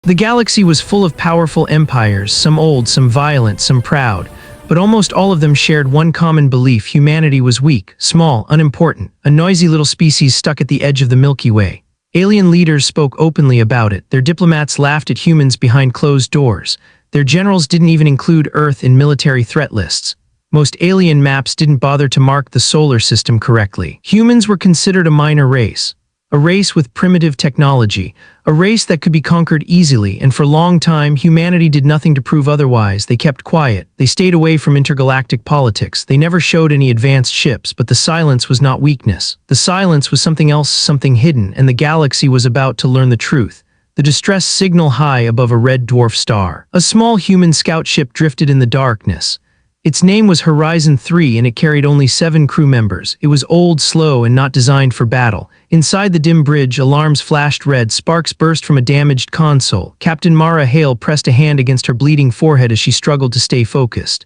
The galaxy was full of powerful empires, some old, some violent, some proud, but almost all of them shared one common belief: humanity was weak, small, unimportant, a noisy little species stuck at the edge of the Milky Way. Alien leaders spoke openly about it, their diplomats laughed at humans behind closed doors, their generals didn't even include Earth in military threat lists. Most alien maps didn't bother to mark the solar system correctly. Humans were considered a minor race. A race with primitive technology, a race that could be conquered easily, and for a long time humanity did nothing to prove otherwise. They kept quiet, they stayed away from intergalactic politics, they never showed any advanced ships, but the silence was not weakness. The silence was something else, something hidden, and the galaxy was about to learn the truth. The distress signal high above a red dwarf star. A small human scout ship drifted in the darkness. Its name was Horizon 3 and it carried only 7 crew members. It was old, slow, and not designed for battle. Inside the dim bridge, alarms flashed red, sparks burst from a damaged console. Captain Mara Hale pressed a hand against her bleeding forehead as she struggled to stay focused.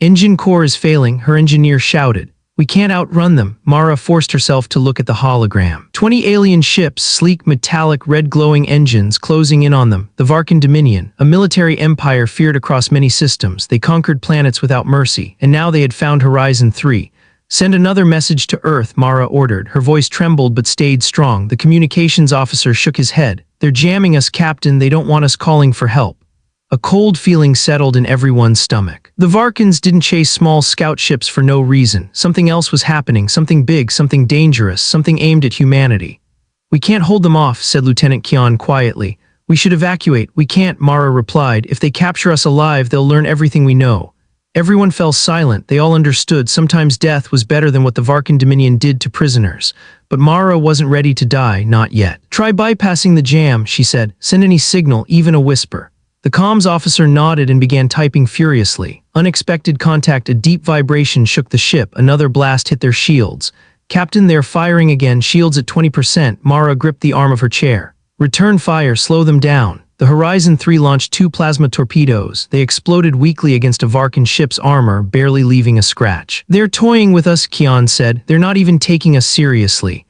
"Engine core is failing," her engineer shouted. "We can't outrun them." Mara forced herself to look at the hologram. 20 alien ships, sleek, metallic, red glowing engines closing in on them. The Varkan Dominion, a military empire feared across many systems. They conquered planets without mercy, and now they had found Horizon 3. "Send another message to Earth," Mara ordered. Her voice trembled but stayed strong. The communications officer shook his head. "They're jamming us, Captain. They don't want us calling for help." A cold feeling settled in everyone's stomach. The Varkans didn't chase small scout ships for no reason. Something else was happening, something big, something dangerous, something aimed at humanity. "We can't hold them off," said Lieutenant Kian quietly. "We should evacuate." "We can't," Mara replied. "If they capture us alive, they'll learn everything we know." Everyone fell silent. They all understood sometimes death was better than what the Varkan Dominion did to prisoners. But Mara wasn't ready to die, not yet. "Try bypassing the jam," she said. "Send any signal, even a whisper." The comms officer nodded and began typing furiously. Unexpected contact, a deep vibration shook the ship. Another blast hit their shields. "Captain, they're firing again, shields at 20%. Mara gripped the arm of her chair. "Return fire, slow them down." The Horizon 3 launched 2 plasma torpedoes. They exploded weakly against a Varkan ship's armor, barely leaving a scratch. "They're toying with us," Kian said. "They're not even taking us seriously."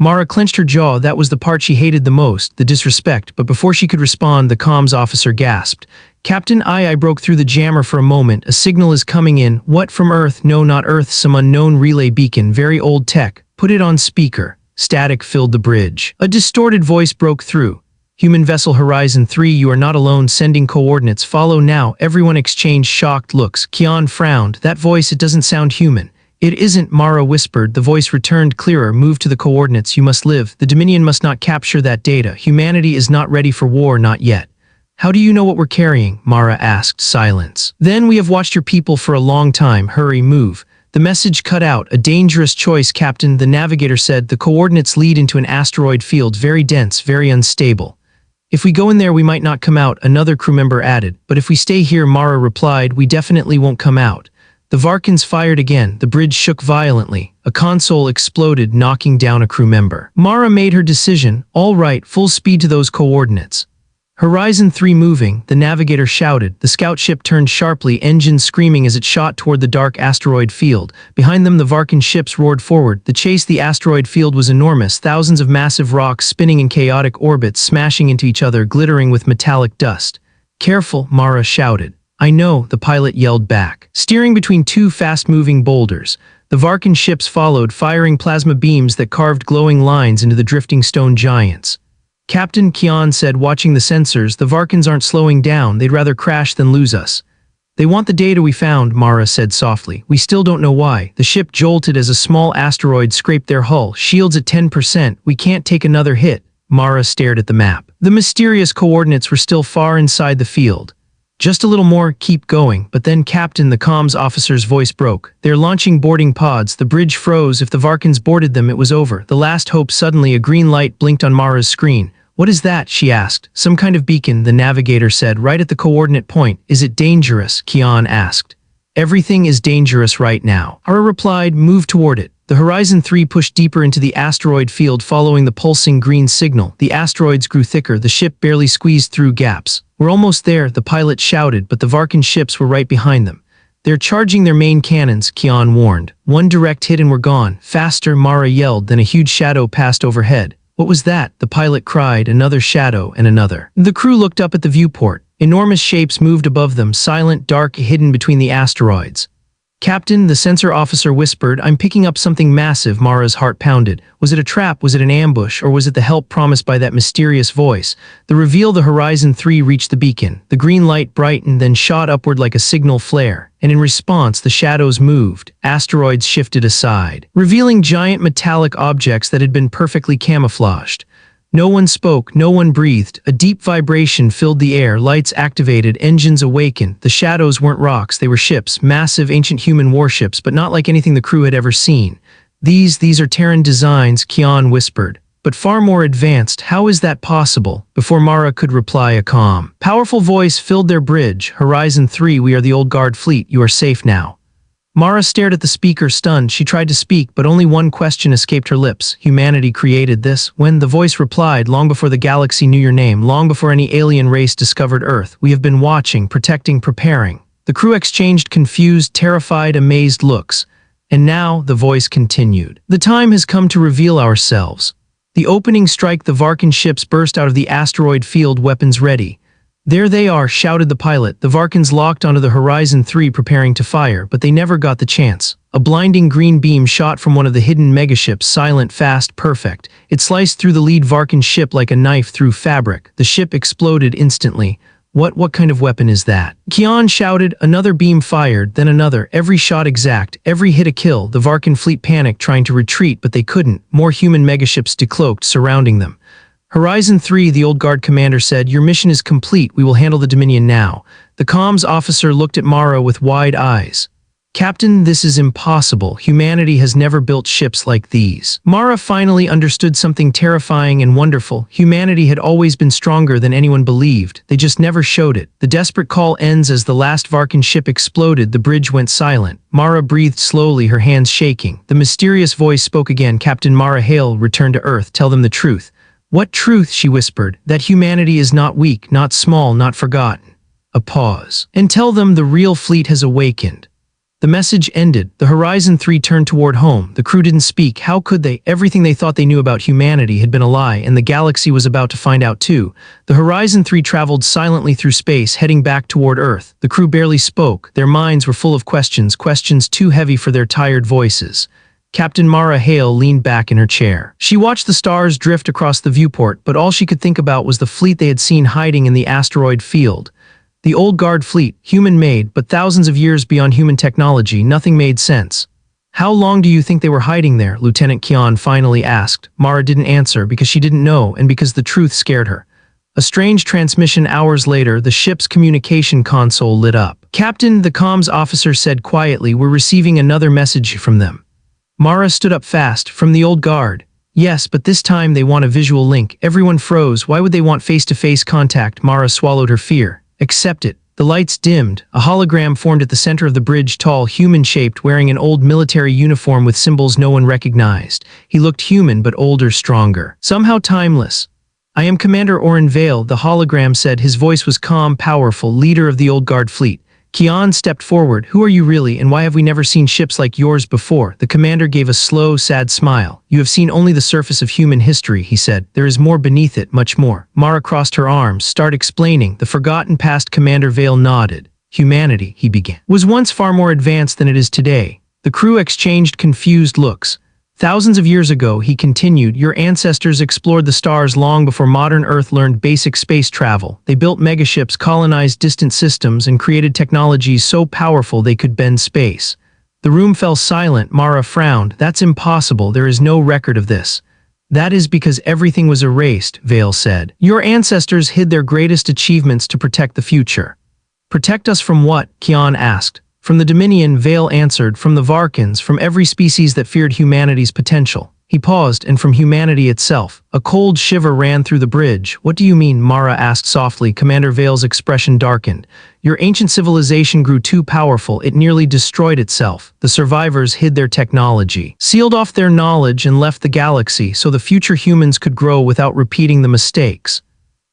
Mara clenched her jaw. That was the part she hated the most, the disrespect, but before she could respond, the comms officer gasped. "Captain, I broke through the jammer for a moment. A signal is coming in." "What, from Earth?" "No, not Earth, some unknown relay beacon, very old tech." "Put it on speaker." Static filled the bridge. A distorted voice broke through. "Human vessel Horizon 3, you are not alone, sending coordinates, follow now." Everyone exchanged shocked looks. Kian frowned. "That voice, it doesn't sound human." "It isn't," Mara whispered. The voice returned clearer. "Move to the coordinates. You must live. The Dominion must not capture that data. Humanity is not ready for war, not yet." "How do you know what we're carrying?" Mara asked. Silence. "Then we have watched your people for a long time. Hurry, move." The message cut out. "A dangerous choice, Captain," the navigator said. "The coordinates lead into an asteroid field, very dense, very unstable." "If we go in there, we might not come out," another crew member added. "But if we stay here," Mara replied, "we definitely won't come out." The Varkans fired again. The bridge shook violently. A console exploded, knocking down a crew member. Mara made her decision. "All right, full speed to those coordinates." "Horizon 3 moving," the navigator shouted. The scout ship turned sharply, engines screaming as it shot toward the dark asteroid field. Behind them, the Varkan ships roared forward. The chase, the asteroid field was enormous, thousands of massive rocks spinning in chaotic orbits, smashing into each other, glittering with metallic dust. "Careful," Mara shouted. "I know," the pilot yelled back. Steering between 2 fast-moving boulders, the Varkan ships followed, firing plasma beams that carved glowing lines into the drifting stone giants. "Captain," Kian said, watching the sensors, "the Varkans aren't slowing down. They'd rather crash than lose us." "They want the data we found," Mara said softly. "We still don't know why." The ship jolted as a small asteroid scraped their hull. "Shields at 10%. We can't take another hit." Mara stared at the map. The mysterious coordinates were still far inside the field. "Just a little more, keep going." But then, "Captain," the comms officer's voice broke. "They're launching boarding pods." The bridge froze. If the Varkans boarded them, it was over. The last hope. Suddenly, a green light blinked on Mara's screen. "What is that?" she asked. "Some kind of beacon," the navigator said, "right at the coordinate point." "Is it dangerous?" Kian asked. "Everything is dangerous right now." Mara replied. "Move toward it." The Horizon 3 pushed deeper into the asteroid field, following the pulsing green signal. The asteroids grew thicker. The ship barely squeezed through gaps. "We're almost there," the pilot shouted, but the Varkan ships were right behind them. "They're charging their main cannons," Kian warned. "One direct hit and we're gone." "Faster," Mara yelled. Then a huge shadow passed overhead. What was that? The pilot cried, another shadow and another. The crew looked up at the viewport. Enormous shapes moved above them, silent, dark, hidden between the asteroids. Captain, the sensor officer whispered, I'm picking up something massive. Mara's heart pounded. Was it a trap? Was it an ambush? Or was it the help promised by that mysterious voice? The reveal, the Horizon 3 reached the beacon. The green light brightened, then shot upward like a signal flare. And in response, the shadows moved. Asteroids shifted aside, revealing giant metallic objects that had been perfectly camouflaged. No one spoke, no one breathed. A deep vibration filled the air, lights activated, engines awakened. The shadows weren't rocks, they were ships, massive ancient human warships, but not like anything the crew had ever seen. These are Terran designs, Kian whispered. But far more advanced. How is that possible? Before Mara could reply, a calm, powerful voice filled their bridge. Horizon 3, we are the old guard fleet. You are safe now. Mara stared at the speaker, stunned. She tried to speak, but only one question escaped her lips. Humanity created this? When? The voice replied, long before the galaxy knew your name, long before any alien race discovered Earth. We have been watching, protecting, preparing. The crew exchanged confused, terrified, amazed looks. And now, the voice continued. The time has come to reveal ourselves. The opening strike, the Varkan ships burst out of the asteroid field, weapons ready. There they are, shouted the pilot. The Varkans locked onto the Horizon 3 preparing to fire, but they never got the chance. A blinding green beam shot from one of the hidden megaships, silent, fast, perfect. It sliced through the lead Varkan ship like a knife through fabric. The ship exploded instantly. What kind of weapon is that? Kian shouted. Another beam fired, then another, every shot exact, every hit a kill. The Varkan fleet panicked, trying to retreat, but they couldn't. More human megaships decloaked, surrounding them. Horizon 3, the old guard commander said, your mission is complete. We will handle the Dominion now. The comms officer looked at Mara with wide eyes. Captain, this is impossible. Humanity has never built ships like these. Mara finally understood something terrifying and wonderful. Humanity had always been stronger than anyone believed. They just never showed it. The desperate call ends as the last Varkan ship exploded. The bridge went silent. Mara breathed slowly, her hands shaking. The mysterious voice spoke again. Captain Mara Hale, return to Earth. Tell them the truth. What truth? She whispered. That humanity is not weak, not small, not forgotten. A pause. And tell them the real fleet has awakened. The message ended. The Horizon 3 turned toward home. The crew didn't speak. How could they? Everything they thought they knew about humanity had been a lie, and the galaxy was about to find out too. The Horizon 3 traveled silently through space, heading back toward Earth. The crew barely spoke. Their minds were full of questions, questions too heavy for their tired voices. Captain Mara Hale leaned back in her chair. She watched the stars drift across the viewport, but all she could think about was the fleet they had seen hiding in the asteroid field. The old guard fleet, human-made, but thousands of years beyond human technology. Nothing made sense. How long do you think they were hiding there? Lieutenant Kian finally asked. Mara didn't answer because she didn't know and because the truth scared her. A strange transmission hours later, the ship's communication console lit up. Captain, the comms officer said quietly, we're receiving another message from them. Mara stood up fast. From the old guard. Yes, but this time they want a visual link. Everyone froze. Why would they want face-to-face contact? Mara swallowed her fear. Accept it. The lights dimmed. A hologram formed at the center of the bridge, tall, human-shaped, wearing an old military uniform with symbols no one recognized. He looked human, but older, stronger. Somehow timeless. I am Commander Oren Vale, the hologram said. His voice was calm, powerful, leader of the old guard fleet. Kian stepped forward. Who are you really, and why have we never seen ships like yours before? The commander gave a slow, sad smile. You have seen only the surface of human history, he said. There is more beneath it, much more. Mara crossed her arms, started explaining. The forgotten past. Commander Vale nodded. Humanity, he began, was once far more advanced than it is today. The crew exchanged confused looks. Thousands of years ago, he continued, your ancestors explored the stars long before modern Earth learned basic space travel. They built megaships, colonized distant systems, and created technologies so powerful they could bend space. The room fell silent. Mara frowned. That's impossible. There is no record of this. That is because everything was erased, Vale said. Your ancestors hid their greatest achievements to protect the future. Protect us from what? Kian asked. From the Dominion, Vale answered, from the Varkans, from every species that feared humanity's potential. He paused, and from humanity itself. A cold shiver ran through the bridge. What do you mean? Mara asked softly. Commander Vale's expression darkened. Your ancient civilization grew too powerful. It nearly destroyed itself. The survivors hid their technology, sealed off their knowledge, and left the galaxy so the future humans could grow without repeating the mistakes.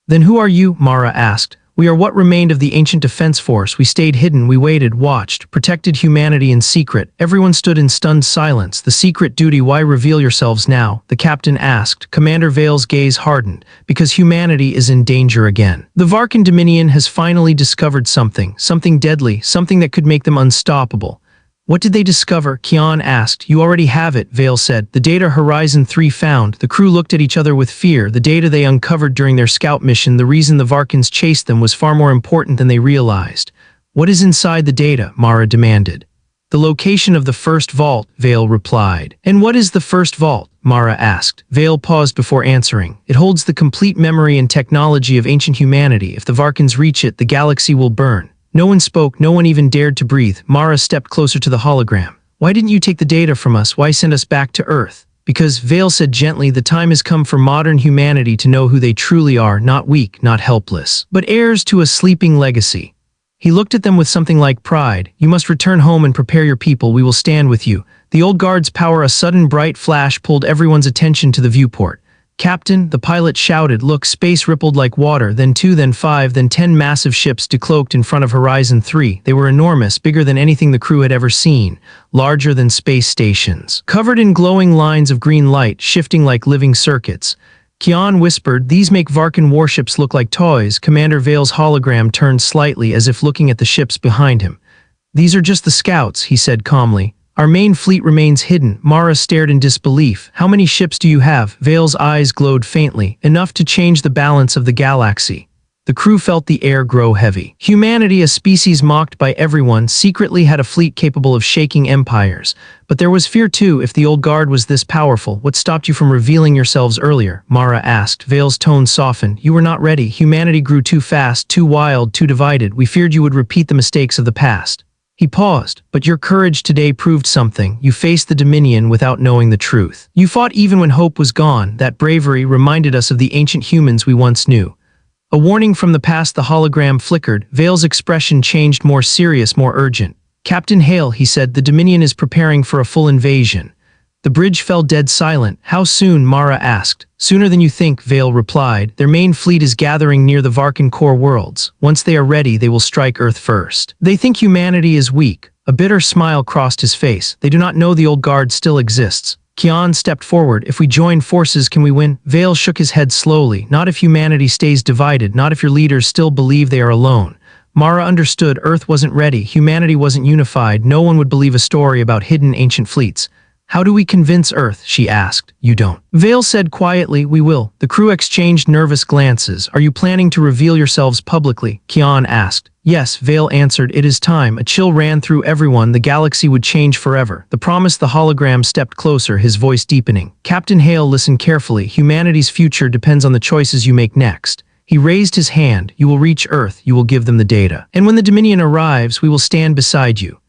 Then who are you? Mara asked. We are what remained of the ancient defense force. We stayed hidden, we waited, watched, protected humanity in secret. Everyone stood in stunned silence. The secret duty, why reveal yourselves now? The captain asked. Commander Vale's gaze hardened. Because humanity is in danger again. The Varkan Dominion has finally discovered something deadly, something that could make them unstoppable. What did they discover? Kian asked. You already have it, Vale said. The data Horizon 3 found. The crew looked at each other with fear. The data they uncovered during their scout mission, the reason the Varkans chased them, was far more important than they realized. What is inside the data? Mara demanded. The location of the first vault, Vale replied. And what is the first vault? Mara asked. Vale paused before answering. It holds the complete memory and technology of ancient humanity. If the Varkans reach it, the galaxy will burn. No one spoke, no one even dared to breathe. Mara stepped closer to the hologram. Why didn't you take the data from us? Why send us back to Earth? Because, Vale said gently, the time has come for modern humanity to know who they truly are, not weak, not helpless, but heirs to a sleeping legacy. He looked at them with something like pride. You must return home and prepare your people. We will stand with you. The old guard's power, a sudden bright flash, pulled everyone's attention to the viewport. Captain, the pilot shouted. Look, space rippled like water, then 2, then 5, then 10 massive ships decloaked in front of Horizon 3. They were enormous, bigger than anything the crew had ever seen, larger than space stations. Covered in glowing lines of green light, shifting like living circuits. Kian whispered, these make Varkan warships look like toys. Commander Vale's hologram turned slightly as if looking at the ships behind him. These are just the scouts, he said calmly. Our main fleet remains hidden. Mara stared in disbelief. How many ships do you have? Vale's eyes glowed faintly, enough to change the balance of the galaxy. The crew felt the air grow heavy. Humanity, a species mocked by everyone, secretly had a fleet capable of shaking empires. But there was fear too. If the old guard was this powerful, what stopped you from revealing yourselves earlier? Mara asked. Vale's tone softened. You were not ready. Humanity grew too fast, too wild, too divided. We feared you would repeat the mistakes of the past. He paused. But your courage today proved something. You faced the Dominion without knowing the truth. You fought even when hope was gone. That bravery reminded us of the ancient humans we once knew. A warning from the past. The hologram flickered. Vale's expression changed, more serious, more urgent. Captain Hale, he said, the Dominion is preparing for a full invasion. The bridge fell dead silent. How soon? Mara asked. Sooner than you think, Vale replied. Their main fleet is gathering near the Varkan core worlds. Once they are ready, they will strike Earth first. They think humanity is weak. A bitter smile crossed his face. They do not know the old guard still exists. Kian stepped forward. If we join forces, can we win? Vale shook his head slowly. Not if humanity stays divided, not if your leaders still believe they are alone. Mara understood. Earth wasn't ready. Humanity wasn't unified. No one would believe a story about hidden ancient fleets. How do we convince Earth? She asked. You don't. Vale said quietly, we will. The crew exchanged nervous glances. Are you planning to reveal yourselves publicly? Kian asked. Yes, Vale answered. It is time. A chill ran through everyone. The galaxy would change forever. The promise. The hologram stepped closer, his voice deepening. Captain Hale, listen carefully. Humanity's future depends on the choices you make next. He raised his hand. You will reach Earth. You will give them the data. And when the Dominion arrives, we will stand beside you.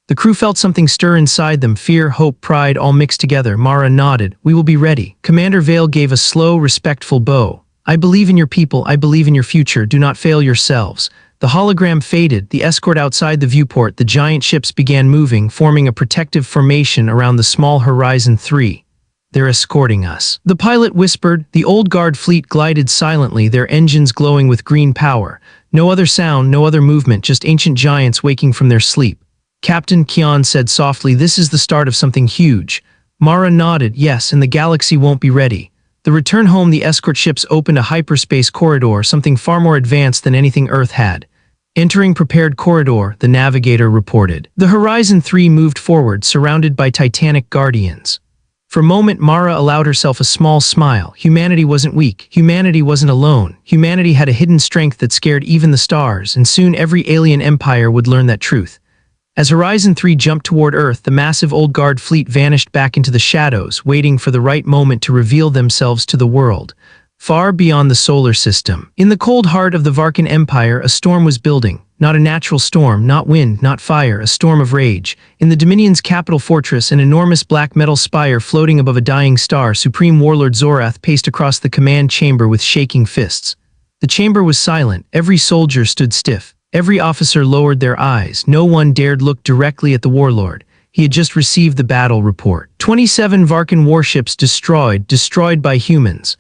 The crew felt something stir inside them, fear, hope, pride, all mixed together. Mara nodded. We will be ready. Commander Vale gave a slow, respectful bow. I believe in your people. I believe in your future. Do not fail yourselves. The hologram faded. The escort outside the viewport. The giant ships began moving, forming a protective formation around the small Horizon 3. They're escorting us. The pilot whispered. The old guard fleet glided silently, their engines glowing with green power. No other sound, no other movement, just ancient giants waking from their sleep. Captain, Kian said softly, this is the start of something huge. Mara nodded, yes, and the galaxy won't be ready. The return home, the escort ships opened a hyperspace corridor, something far more advanced than anything Earth had. Entering prepared corridor, the navigator reported. The Horizon 3 moved forward, surrounded by titanic guardians. For a moment, Mara allowed herself a small smile. Humanity wasn't weak. Humanity wasn't alone. Humanity had a hidden strength that scared even the stars, and soon every alien empire would learn that truth. As Horizon 3 jumped toward Earth, the massive old guard fleet vanished back into the shadows, waiting for the right moment to reveal themselves to the world, far beyond the solar system. In the cold heart of the Varkan Empire, a storm was building. Not a natural storm, not wind, not fire, a storm of rage. In the Dominion's capital fortress, an enormous black metal spire floating above a dying star, Supreme Warlord Zorath paced across the command chamber with shaking fists. The chamber was silent. Every soldier stood stiff. Every officer lowered their eyes. No one dared look directly at the warlord. He had just received the battle report. 27 Varkan warships destroyed by humans.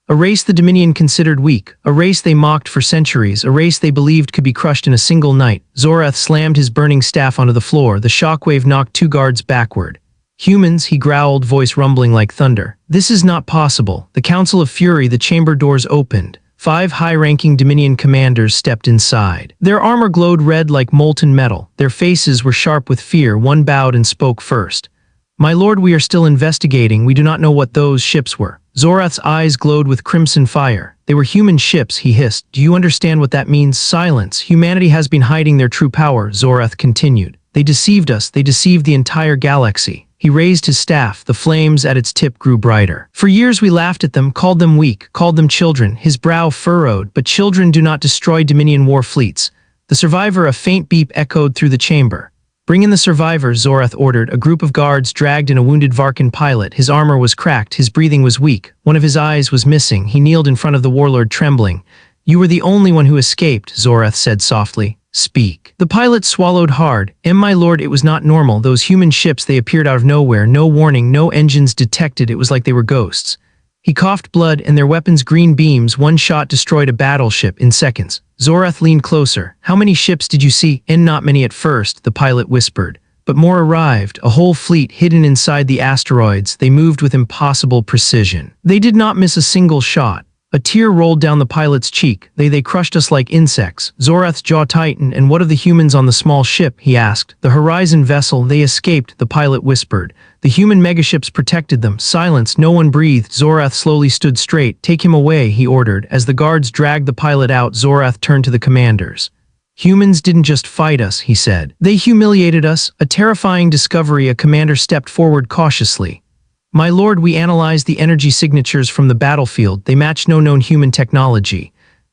A race the Dominion considered weak, a race they mocked for centuries, a race they believed could be crushed in a single night. Zorath slammed his burning staff onto the floor. The shockwave knocked 2 guards backward. "Humans," he growled, voice rumbling like thunder. "This is not possible." The Council of Fury, the chamber doors opened. 5 high-ranking Dominion commanders stepped inside. Their armor glowed red like molten metal. Their faces were sharp with fear. One bowed and spoke first. "My lord, we are still investigating. We do not know what those ships were." Zorath's eyes glowed with crimson fire. "They were human ships," he hissed. "Do you understand what that means?" "Silence. Humanity has been hiding their true power," Zorath continued. "They deceived us. They deceived the entire galaxy." He raised his staff. The flames at its tip grew brighter. "For years we laughed at them, called them weak, called them children." His brow furrowed. "But children do not destroy Dominion war fleets." The survivor, a faint beep echoed through the chamber. "Bring in the survivor," Zorath ordered. A group of guards dragged in a wounded Varkan pilot. His armor was cracked, his breathing was weak. One of his eyes was missing. He kneeled in front of the warlord, trembling. "You were the only one who escaped," Zorath said softly. "Speak." The pilot swallowed hard. "My lord, it was not normal. Those human ships, they appeared out of nowhere. No warning, no engines detected. It was like they were ghosts." He coughed blood, and their weapons green beams. One shot destroyed a battleship in seconds. Zorath leaned closer. "How many ships did you see?" "Not many at first," the pilot whispered. "But more arrived, a whole fleet hidden inside the asteroids. They moved with impossible precision. They did not miss a single shot." A tear rolled down the pilot's cheek. They crushed us like insects." Zorath's jaw tightened. "And what of the humans on the small ship?" he asked. "The Horizon vessel, they escaped," the pilot whispered. "The human megaships protected them." Silence. No one breathed. Zorath slowly stood straight. "Take him away," he ordered. As the guards dragged the pilot out, Zorath turned to the commanders. "Humans didn't just fight us," he said. "They humiliated us." A terrifying discovery. A commander stepped forward cautiously. "My lord, we analyzed the energy signatures from the battlefield. They match no known human technology."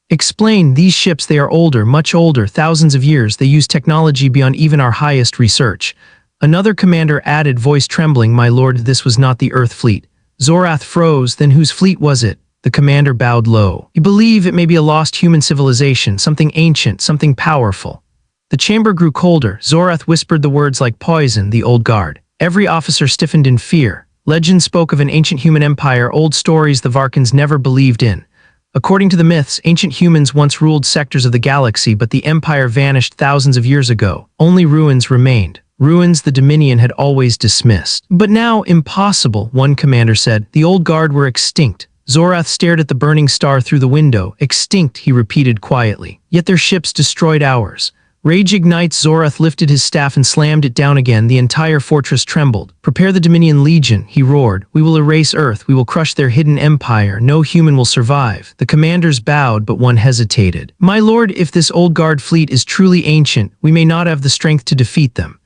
"Explain." "These ships, they are older, much older, thousands of years. They use technology beyond even our highest research." Another commander added, voice trembling. "My lord, this was not the Earth fleet." Zorath froze. "Then whose fleet was it?" The commander bowed low. "You believe it may be a lost human civilization, something ancient, something powerful." The chamber grew colder. Zorath whispered the words like poison. "The old guard." Every officer stiffened in fear. Legend spoke of an ancient human empire, old stories the Varkans never believed in. According to the myths, ancient humans once ruled sectors of the galaxy, but the empire vanished thousands of years ago. Only ruins remained. Ruins the Dominion had always dismissed. "But now, impossible," one commander said. "The old guard were extinct." Zorath stared at the burning star through the window. "Extinct," he repeated quietly. "Yet their ships destroyed ours." Rage ignites. Zorath lifted his staff and slammed it down again. The entire fortress trembled. "Prepare the Dominion Legion," he roared. "We will erase Earth. We will crush their hidden empire. No human will survive." The commanders bowed, but one hesitated. "My lord, if this old guard fleet is truly ancient, we may not have the strength to defeat them."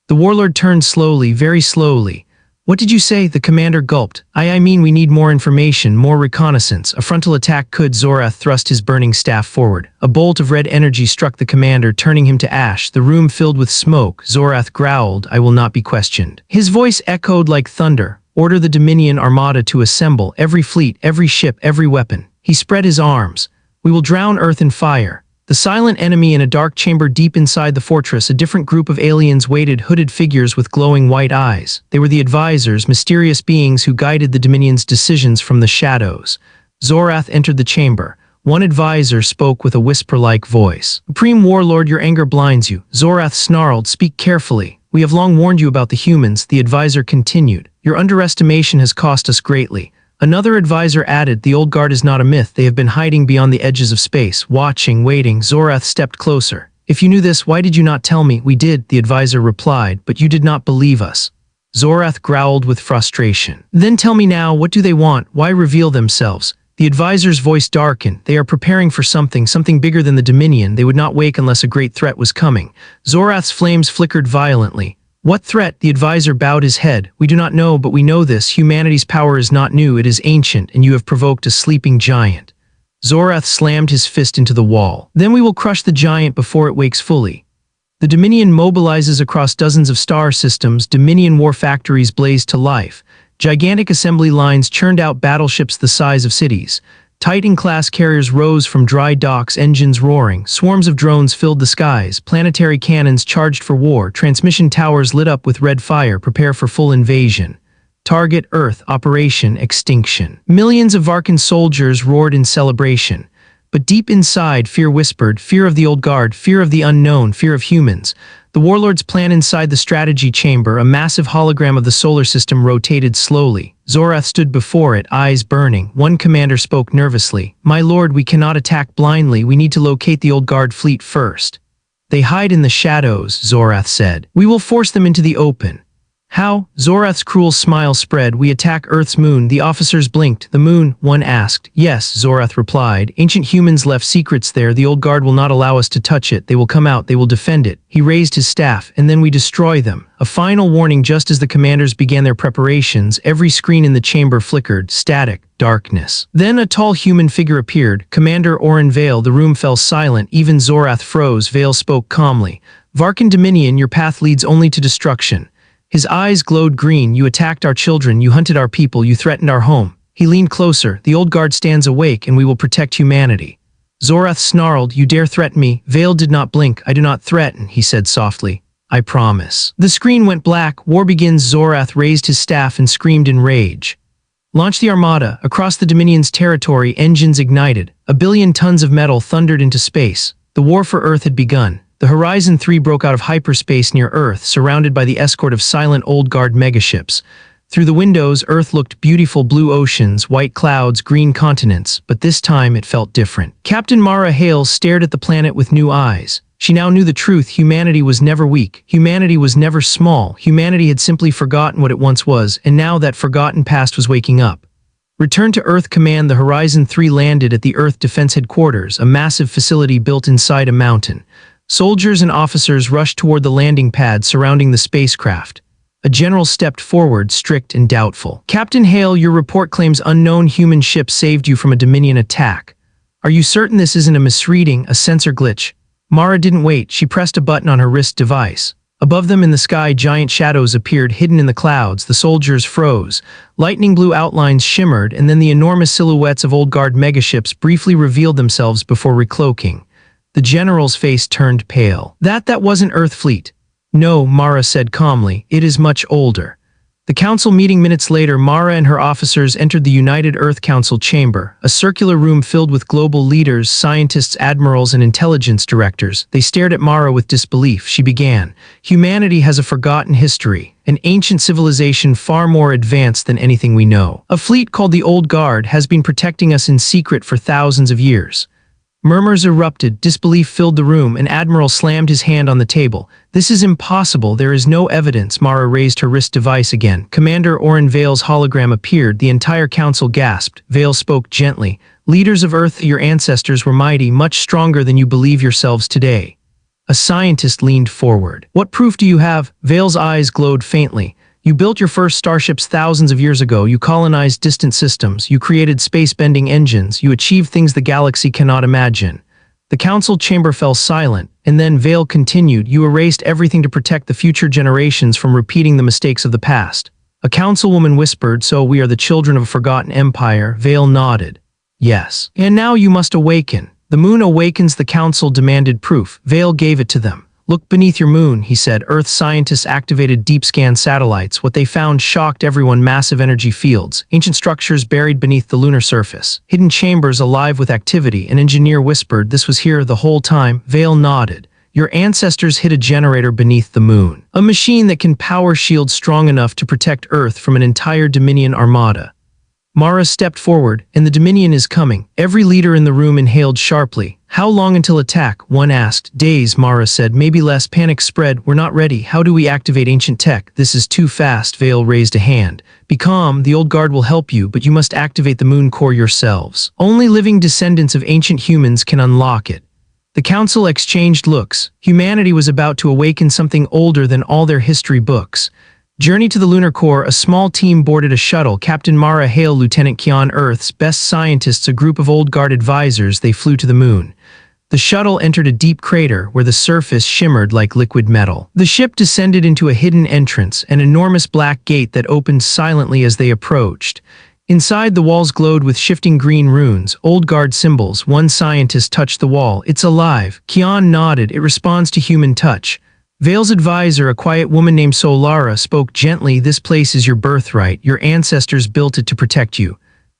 The warlord turned slowly, very slowly. "What did you say?" The commander gulped. I mean we need more information, more reconnaissance. A frontal attack could." Zorath thrust his burning staff forward. A bolt of red energy struck the commander, turning him to ash. The room filled with smoke. Zorath growled, "I will not be questioned." His voice echoed like thunder. "Order the Dominion Armada to assemble. Every fleet, every ship, every weapon." He spread his arms. "We will drown Earth in fire." The silent enemy in a dark chamber deep inside the fortress, a different group of aliens waited, hooded figures with glowing white eyes. They were the advisors, mysterious beings who guided the Dominion's decisions from the shadows. Zorath entered the chamber. One advisor spoke with a whisper-like voice. "Supreme Warlord, your anger blinds you." Zorath snarled, "Speak carefully. We have long warned you about the humans," the advisor continued. "Your underestimation has cost us greatly." Another advisor added, "The old guard is not a myth. They have been hiding beyond the edges of space, watching, waiting." Zorath stepped closer. "If you knew this, why did you not tell me?" "We did," the advisor replied, "but you did not believe us." Zorath growled with frustration. "Then tell me now, what do they want? Why reveal themselves?" The advisor's voice darkened. "They are preparing for something bigger than the Dominion. They would not wake unless a great threat was coming." Zorath's flames flickered violently. "What threat?" The advisor bowed his head. "We do not know, but we know this. Humanity's power is not new, it is ancient, and you have provoked a sleeping giant." Zorath slammed his fist into the wall. "Then we will crush the giant before it wakes fully." The Dominion mobilizes across dozens of star systems. Dominion war factories blazed to life. Gigantic assembly lines churned out battleships the size of cities. Titan-class carriers rose from dry docks, engines roaring. Swarms of drones filled the skies. Planetary cannons charged for war. Transmission towers lit up with red fire. Prepare for full invasion. Target Earth, Operation Extinction. Millions of Varkan soldiers roared in celebration. But deep inside, fear whispered, fear of the old guard, fear of the unknown, fear of humans. The warlords' plan inside the strategy chamber, a massive hologram of the solar system, rotated slowly. Zorath stood before it, eyes burning. One commander spoke nervously. "My lord, we cannot attack blindly. We need to locate the old guard fleet first." "They hide in the shadows," Zorath said. "We will force them into the open." "How?" Zorath's cruel smile spread. "We attack Earth's moon." The officers blinked. "The moon?" one asked. "Yes," Zorath replied. "Ancient humans left secrets there. The old guard will not allow us to touch it. They will come out. They will defend it." He raised his staff. "And then we destroy them." A final warning just as the commanders began their preparations. Every screen in the chamber flickered. Static. Darkness. Then a tall human figure appeared. Commander Oren Vale. The room fell silent. Even Zorath froze. Vale spoke calmly. "Varkan Dominion, your path leads only to destruction." His eyes glowed green. "You attacked our children, you hunted our people, you threatened our home." He leaned closer. "The old guard stands awake, and we will protect humanity." Zorath snarled. "You dare threaten me?" Vale did not blink. "I do not threaten," he said softly. "I promise." The screen went black. "War begins." Zorath raised his staff and screamed in rage. "Launch the Armada." Across the Dominion's territory, engines ignited. 1 billion tons of metal thundered into space. The war for Earth had begun. The Horizon 3 broke out of hyperspace near Earth, surrounded by the escort of silent old guard megaships. Through the windows, Earth looked beautiful: blue oceans, white clouds, green continents, but this time it felt different. Captain Mara Hale stared at the planet with new eyes. She now knew the truth. Humanity was never weak. Humanity was never small. Humanity had simply forgotten what it once was, and now that forgotten past was waking up. Return to Earth Command. The Horizon 3 landed at the Earth Defense Headquarters, a massive facility built inside a mountain. Soldiers and officers rushed toward the landing pad surrounding the spacecraft. A general stepped forward, strict and doubtful. "Captain Hale, your report claims unknown human ship saved you from a Dominion attack. Are you certain this isn't a misreading, a sensor glitch?" Mara didn't wait. She pressed a button on her wrist device. Above them in the sky, giant shadows appeared, hidden in the clouds. The soldiers froze. Lightning blue outlines shimmered, and then the enormous silhouettes of old guard megaships briefly revealed themselves before recloaking. The general's face turned pale. That wasn't Earth Fleet." "No," Mara said calmly. "It is much older." The council meeting minutes later, Mara and her officers entered the United Earth Council chamber, a circular room filled with global leaders, scientists, admirals, and intelligence directors. They stared at Mara with disbelief. She began. "Humanity has a forgotten history, an ancient civilization far more advanced than anything we know. A fleet called the Old Guard has been protecting us in secret for thousands of years." Murmurs erupted. Disbelief filled the room. An admiral slammed his hand on the table. "This is impossible. There is no evidence." Mara raised her wrist device again. Commander Oren Vale's hologram appeared. The entire council gasped. Vale spoke gently. "Leaders of Earth, your ancestors were mighty, much stronger than you believe yourselves today." A scientist leaned forward. "What proof do you have?" Vale's eyes glowed faintly. "You built your first starships thousands of years ago. You colonized distant systems. You created space-bending engines. You achieved things the galaxy cannot imagine." The council chamber fell silent, and then Vale continued. "You erased everything to protect the future generations from repeating the mistakes of the past." A councilwoman whispered, "So we are the children of a forgotten empire." Vale nodded. "Yes. And now you must awaken." "The moon awakens." The council demanded proof. Vale gave it to them. "Look beneath your moon," he said. Earth scientists activated deep scan satellites. What they found shocked everyone. Massive energy fields, ancient structures buried beneath the lunar surface, hidden chambers alive with activity. An engineer whispered, "This was here the whole time." Vale nodded. "Your ancestors hid a generator beneath the moon. A machine that can power shields strong enough to protect Earth from an entire Dominion armada." Mara stepped forward. "And the Dominion is coming." Every leader in the room inhaled sharply. "How long until attack?" one asked. "Days," Mara said. "Maybe less." Panic spread. "We're not ready. How do we activate ancient tech?" "This is too fast." Vale raised a hand. "Be calm. The old guard will help you, but you must activate the moon core yourselves. Only living descendants of ancient humans can unlock it." The council exchanged looks. Humanity was about to awaken something older than all their history books. Journey to the lunar core. A small team boarded a shuttle. Captain Mara Hale, Lieutenant Kian, Earth's best scientists, a group of old guard advisors. They flew to the moon. The shuttle entered a deep crater where the surface shimmered like liquid metal. The ship descended into a hidden entrance, an enormous black gate that opened silently as they approached. Inside, the walls glowed with shifting green runes, old guard symbols. One scientist touched the wall. "It's alive." Kian nodded. "It responds to human touch." Vale's advisor, a quiet woman named Solara, spoke gently. This place is your birthright. Your ancestors built it to protect you.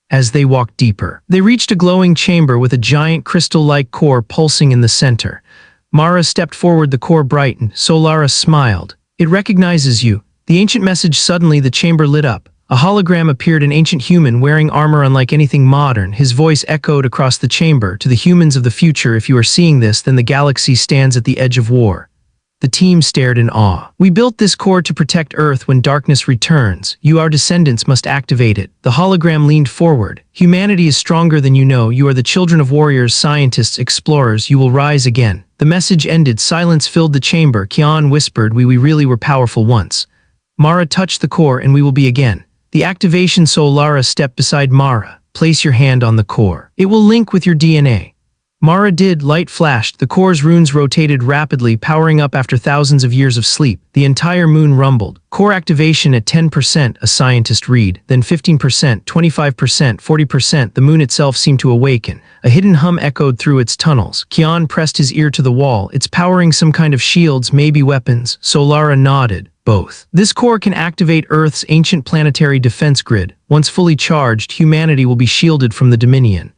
As they walked deeper, they reached a glowing chamber with a giant crystal-like core pulsing in the center. Mara stepped forward, the core brightened. Solara smiled. It recognizes you. The ancient message. Suddenly the chamber lit up. A hologram appeared, an ancient human wearing armor unlike anything modern. His voice echoed across the chamber. To the humans of the future, if you are seeing this, then the galaxy stands at the edge of war. The team stared in awe. We built this core to protect Earth when darkness returns. You, our descendants, must activate it. The hologram leaned forward. Humanity is stronger than you know. You are the children of warriors, scientists, explorers. You will rise again. The message ended. Silence filled the chamber. Kian whispered, we really were powerful once. Mara touched the core and we will be again. The activation. Solara stepped beside Mara. Place your hand on the core. It will link with your DNA. Mara did. Light flashed. The core's runes rotated rapidly, powering up after thousands of years of sleep. The entire moon rumbled. Core activation at 10%, a scientist read. Then 15%, 25%, 40%. The moon itself seemed to awaken. A hidden hum echoed through its tunnels. Kian pressed his ear to the wall. It's powering some kind of shields, maybe weapons. Solara nodded. Both. This core can activate Earth's ancient planetary defense grid. Once fully charged, humanity will be shielded from the Dominion.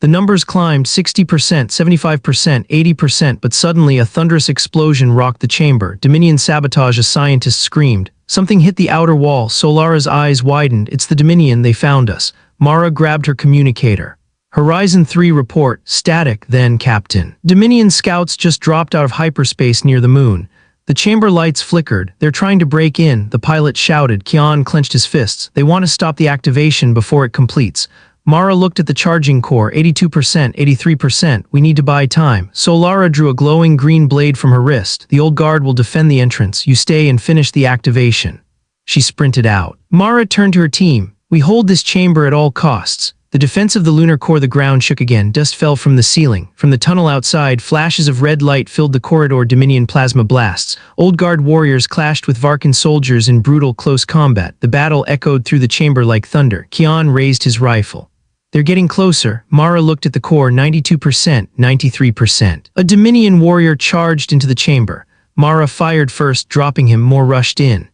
The numbers climbed 60%, 75%, 80%, but suddenly a thunderous explosion rocked the chamber. Dominion sabotage, a scientist screamed. Something hit the outer wall. Solara's eyes widened. It's the Dominion, they found us. Mara grabbed her communicator. Horizon 3 report, static, then Captain. Dominion scouts just dropped out of hyperspace near the moon. The chamber lights flickered. They're trying to break in, the pilot shouted. Kian clenched his fists. They want to stop the activation before it completes. Mara looked at the charging core, 82%, 83%. We need to buy time. Solara drew a glowing green blade from her wrist. The old guard will defend the entrance. You stay and finish the activation. She sprinted out. Mara turned to her team. We hold this chamber at all costs. The defense of the lunar core. The ground shook again. Dust fell from the ceiling. From the tunnel outside, flashes of red light filled the corridor. Dominion plasma blasts. Old guard warriors clashed with Varkan soldiers in brutal close combat. The battle echoed through the chamber like thunder. Kian raised his rifle. They're getting closer. Mara looked at the core, 92%, 93%. A Dominion warrior charged into the chamber. Mara fired first, dropping him. More rushed in.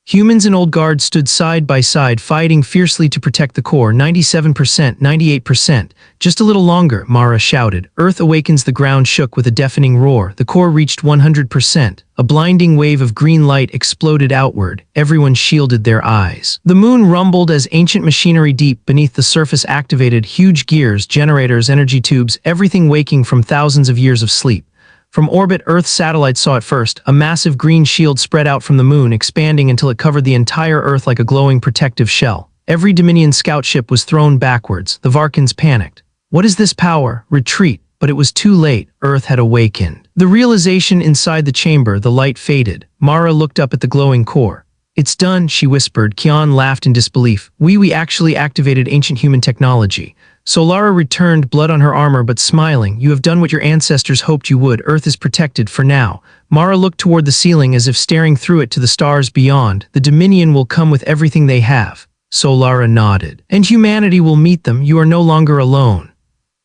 Humans and old guard stood side by side, fighting fiercely to protect the core. 97%, 98%. Just a little longer, Mara shouted. Earth awakens. The ground shook with a deafening roar. The core reached 100%. A blinding wave of green light exploded outward. Everyone shielded their eyes. The moon rumbled as ancient machinery deep beneath the surface activated. Huge gears, generators, energy tubes, everything waking from thousands of years of sleep. From orbit, Earth's satellites saw it first. A massive green shield spread out from the moon, expanding until it covered the entire Earth like a glowing protective shell. Every Dominion scout ship was thrown backwards. The Varkans panicked. What is this power? Retreat. But it was too late. Earth had awakened. The realization inside the chamber, the light faded. Mara looked up at the glowing core. It's done, she whispered. Kian laughed in disbelief. We actually activated ancient human technology. Solara returned, blood on her armor but smiling. You have done what your ancestors hoped you would. Earth is protected for now. Mara looked toward the ceiling as if staring through it to the stars beyond. The Dominion will come with everything they have. Solara nodded. And humanity will meet them. You are no longer alone.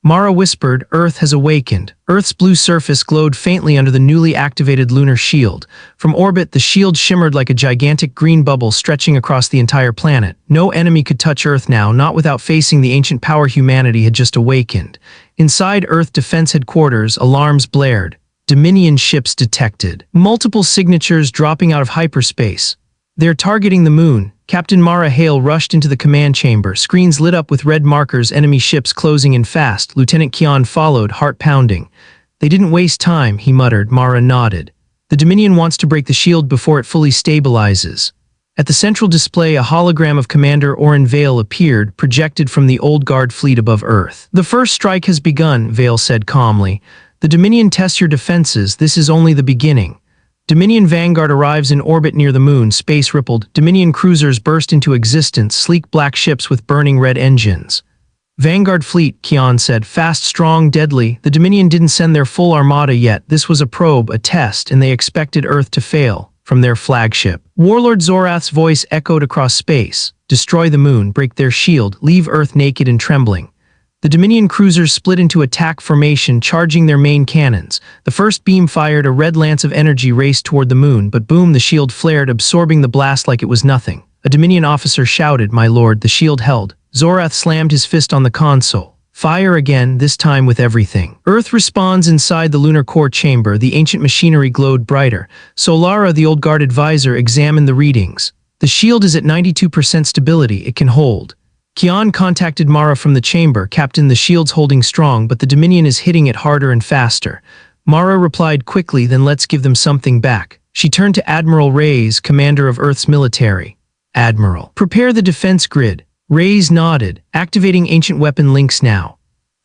Mara whispered, Earth has awakened. Earth's blue surface glowed faintly under the newly activated lunar shield. From orbit, the shield shimmered like a gigantic green bubble stretching across the entire planet. No enemy could touch Earth now, not without facing the ancient power humanity had just awakened. Inside Earth Defense Headquarters, alarms blared. Dominion ships detected. Multiple signatures dropping out of hyperspace. They're targeting the moon. Captain Mara Hale rushed into the command chamber. Screens lit up with red markers, enemy ships closing in fast. Lieutenant Kian followed, heart pounding. They didn't waste time, he muttered. Mara nodded. The Dominion wants to break the shield before it fully stabilizes. At the central display, a hologram of Commander Oren Vale appeared, projected from the old guard fleet above Earth. The first strike has begun, Vale said calmly. The Dominion tests your defenses. This is only the beginning. Dominion Vanguard arrives in orbit near the moon. Space rippled. Dominion cruisers burst into existence, sleek black ships with burning red engines. Vanguard fleet, Kian said, fast, strong, deadly. The Dominion didn't send their full armada yet. This was a probe, a test, and they expected Earth to fail. From their flagship, Warlord Zorath's voice echoed across space. Destroy the moon, break their shield, leave Earth naked and trembling. The Dominion cruisers split into attack formation, charging their main cannons. The first beam fired a red lance of energy raced toward the moon, but boom, the shield flared, absorbing the blast like it was nothing. A Dominion officer shouted, "My lord," the shield held. Zorath slammed his fist on the console. Fire again, this time with everything. Earth responds inside the lunar core chamber. The ancient machinery glowed brighter. Solara, the old guard advisor, examined the readings. The shield is at 92% stability, it can hold. Kian contacted Mara from the chamber. "Captain, the shield's holding strong, but the Dominion is hitting it harder and faster." Mara replied quickly, "Then let's give them something back." She turned to Admiral Reyes, commander of Earth's military. "Admiral, prepare the defense grid." Reyes nodded, activating ancient weapon links now.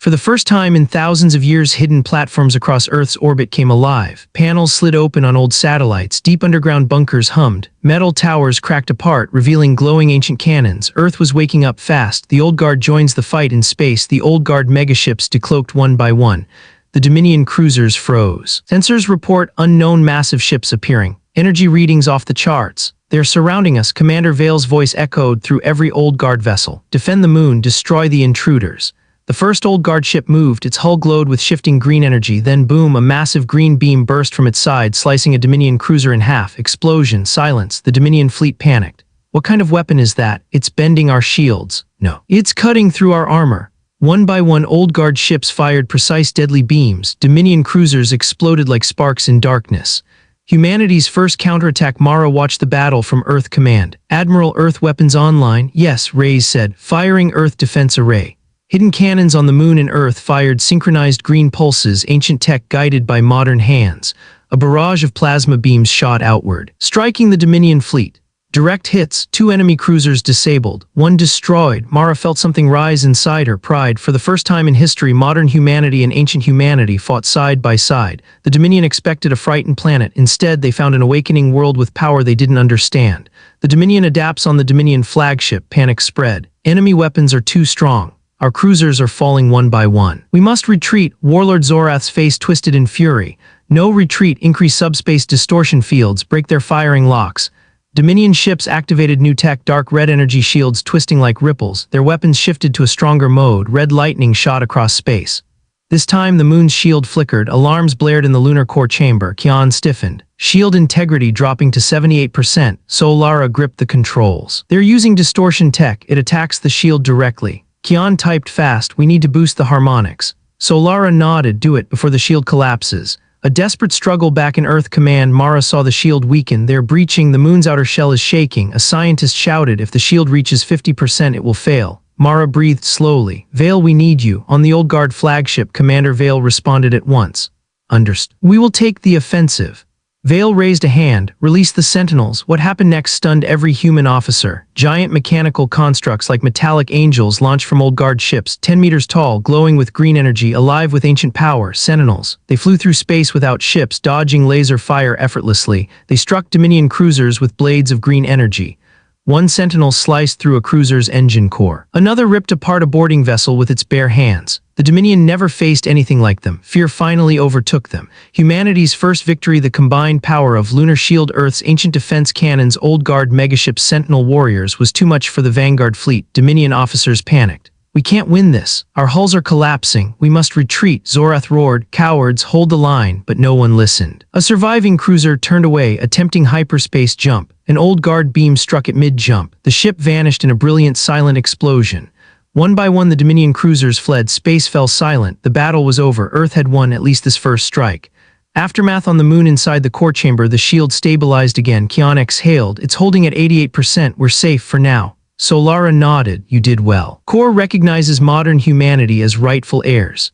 For the first time in thousands of years, hidden platforms across Earth's orbit came alive. Panels slid open on old satellites, deep underground bunkers hummed, metal towers cracked apart, revealing glowing ancient cannons. Earth was waking up fast. The Old Guard joins the fight in space. The Old Guard megaships decloaked one by one. The Dominion cruisers froze. Sensors report unknown massive ships appearing. Energy readings off the charts. "They're surrounding us," Commander Vale's voice echoed through every Old Guard vessel. "Defend the moon, destroy the intruders." The first Old Guard ship moved, its hull glowed with shifting green energy, then boom, a massive green beam burst from its side, slicing a Dominion cruiser in half. Explosion, silence, the Dominion fleet panicked. "What kind of weapon is that? It's bending our shields." "No. It's cutting through our armor." One by one, Old Guard ships fired precise deadly beams. Dominion cruisers exploded like sparks in darkness. Humanity's first counterattack. Mara watched the battle from Earth Command. "Admiral, Earth weapons online?" "Yes," Reyes said, firing Earth defense array. Hidden cannons on the moon and Earth fired synchronized green pulses, ancient tech guided by modern hands. A barrage of plasma beams shot outward, striking the Dominion fleet. Direct hits, 2 enemy cruisers disabled, 1 destroyed. Mara felt something rise inside her, pride. For the first time in history, modern humanity and ancient humanity fought side by side. The Dominion expected a frightened planet. Instead, they found an awakening world with power they didn't understand. The Dominion adapts on the Dominion flagship. Panic spread. Enemy weapons are too strong. Our cruisers are falling one by one. "We must retreat." Warlord Zorath's face twisted in fury. "No retreat. Increase subspace distortion fields. Break their firing locks." Dominion ships activated new tech, dark red energy shields twisting like ripples. Their weapons shifted to a stronger mode. Red lightning shot across space. This time, the moon's shield flickered. Alarms blared in the lunar core chamber. Kian stiffened. Shield integrity dropping to 78%. Solara gripped the controls. "They're using distortion tech. It attacks the shield directly." Kian typed fast, "We need to boost the harmonics." Solara nodded, "Do it before the shield collapses." A desperate struggle back in Earth Command. Mara saw the shield weaken. "They're breaching. The moon's outer shell is shaking." A scientist shouted, "If the shield reaches 50%, it will fail." Mara breathed slowly. "Vale, we need you." On the Old Guard flagship, Commander Vale responded at once. "Understood. We will take the offensive." Vale raised a hand. "Release the Sentinels." What happened next stunned every human officer. Giant mechanical constructs like metallic angels launched from Old Guard ships, 10 meters tall, glowing with green energy, alive with ancient power. Sentinels. They flew through space without ships, dodging laser fire effortlessly. They struck Dominion cruisers with blades of green energy. One Sentinel sliced through a cruiser's engine core. Another ripped apart a boarding vessel with its bare hands. The Dominion never faced anything like them. Fear finally overtook them. Humanity's first victory, the combined power of Lunar Shield, Earth's ancient defense cannons, Old Guard megaships, Sentinel warriors, was too much for the Vanguard fleet. Dominion officers panicked. "We can't win this. Our hulls are collapsing. We must retreat." Zorath roared, "Cowards, hold the line," but no one listened. A surviving cruiser turned away, attempting hyperspace jump. An Old Guard beam struck it mid-jump. The ship vanished in a brilliant, silent explosion. One by one, the Dominion cruisers fled. Space fell silent. The battle was over. Earth had won, at least this first strike. Aftermath on the moon. Inside the core chamber, the shield stabilized again. Kian exhaled. "It's holding at 88%. We're safe for now." Solara nodded. "You did well. Core recognizes modern humanity as rightful heirs."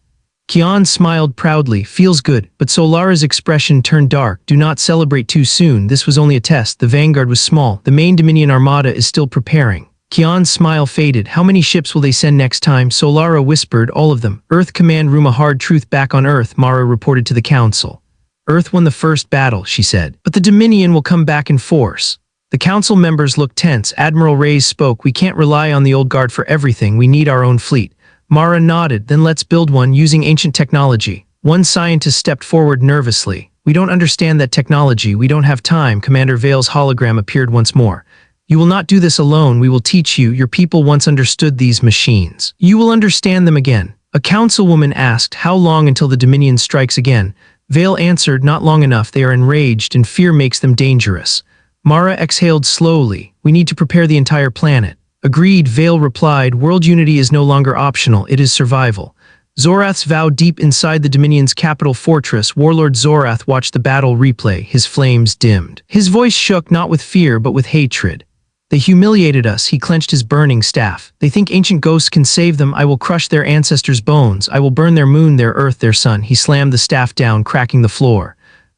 Kian smiled proudly. "Feels good." But Solara's expression turned dark. "Do not celebrate too soon. This was only a test. The Vanguard was small. The main Dominion armada is still preparing." Kian's smile faded. "How many ships will they send next time?" Solara whispered, "All of them." Earth Command room. A hard truth back on Earth, Mara reported to the Council. "Earth won the first battle," she said. "But the Dominion will come back in force." The Council members looked tense. Admiral Reyes spoke. "We can't rely on the Old Guard for everything. We need our own fleet." Mara nodded. "Then let's build one using ancient technology." One scientist stepped forward nervously. "We don't understand that technology. We don't have time." Commander Vale's hologram appeared once more. "You will not do this alone. We will teach you. Your people once understood these machines. You will understand them again." A councilwoman asked how long until the Dominion strikes again. Vale answered, not long enough, they are enraged and fear makes them dangerous. Mara exhaled slowly, we need to prepare the entire planet. Agreed, Vale replied, world unity is no longer optional, it is survival. Zorath's vow deep inside the Dominion's capital fortress, Warlord Zorath watched the battle replay, his flames dimmed. His voice shook not with fear but with hatred. They humiliated us, he clenched his burning staff. They think ancient ghosts can save them, I will crush their ancestors' bones, I will burn their moon, their earth, their sun. He slammed the staff down, cracking the floor.